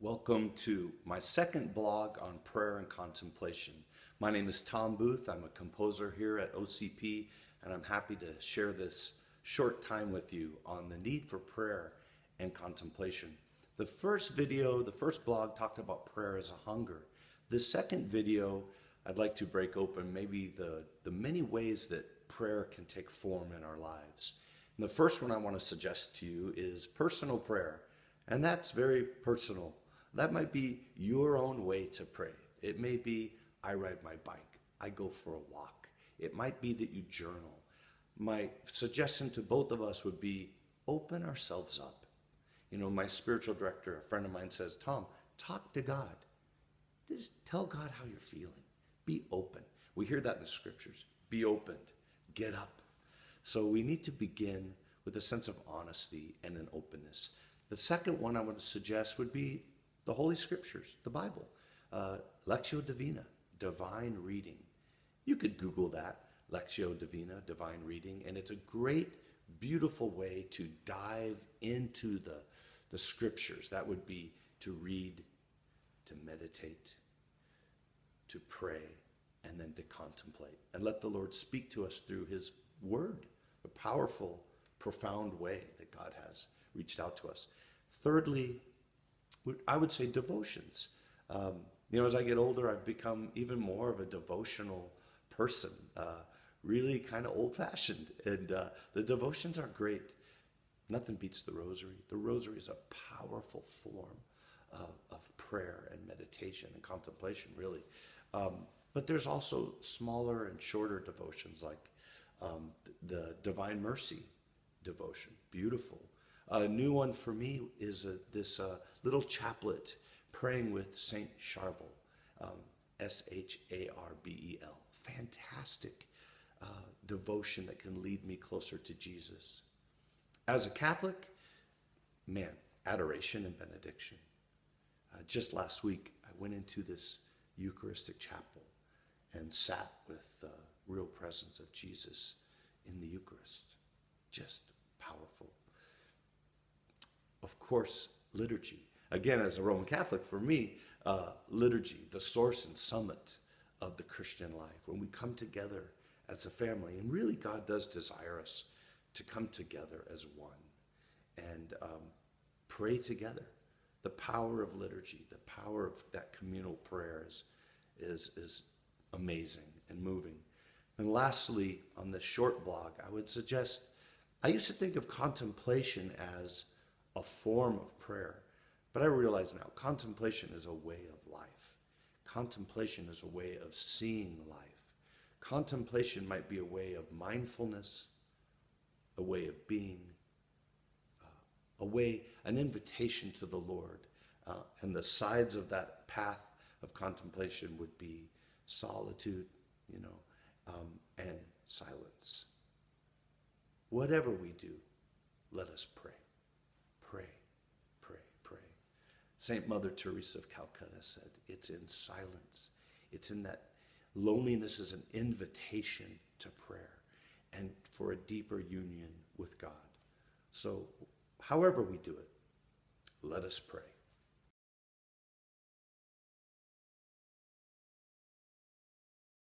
Welcome to my second blog on prayer and contemplation. My name is Tom Booth. I'm a composer here at OCP, and I'm happy to share this short time with you on the need for prayer and contemplation. The first blog talked about prayer as a hunger. The second video, I'd like to break open maybe the many ways that prayer can take form in our lives. And the first one I want to suggest to you is personal prayer, and that's very personal. That might be your own way to pray. It may be, I ride my bike, I go for a walk. It might be that you journal. My suggestion to both of us would be, open ourselves up. You know, my spiritual director, a friend of mine, says, Tom, talk to God. Just tell God how you're feeling. Be open. We hear that in the scriptures. Be opened. Get up. So we need to begin with a sense of honesty and an openness. The second one I want to suggest would be the Holy Scriptures, the Bible. Lectio Divina, divine reading. You could Google that, Lectio Divina, divine reading, and it's a great, beautiful way to dive into the Scriptures. That would be to read, to meditate, to pray, and then to contemplate. And let the Lord speak to us through His Word, a powerful, profound way that God has reached out to us. Thirdly, I would say devotions. As I get older, I've become even more of a devotional person, really kind of old-fashioned. And the devotions are great. Nothing beats the rosary. The rosary is a powerful form of prayer and meditation and contemplation, really. But there's also smaller and shorter devotions like the Divine Mercy devotion. Beautiful. A new one for me is this little chaplet, praying with Saint Charbel, Sharbel. Fantastic devotion that can lead me closer to Jesus. As a Catholic, man, adoration and benediction. Just last week, I went into this Eucharistic chapel and sat with the real presence of Jesus in the Eucharist. Just powerful. Of course, liturgy. Again, as a Roman Catholic, for me, liturgy, the source and summit of the Christian life. When we come together as a family, and really God does desire us to come together as one and pray together. The power of liturgy, the power of that communal prayer is amazing and moving. And lastly, on this short blog, I would suggest, I used to think of contemplation as a form of prayer, but I realize now contemplation is a way of life. Contemplation is a way of seeing life. Contemplation might be a way of mindfulness, a way of being, an invitation to the Lord. And the sides of that path of contemplation would be solitude, and silence. Whatever we do, let us pray. Pray, pray, pray. Saint Mother Teresa of Calcutta said, it's in silence. It's in that loneliness is an invitation to prayer and for a deeper union with God. So however we do it, let us pray.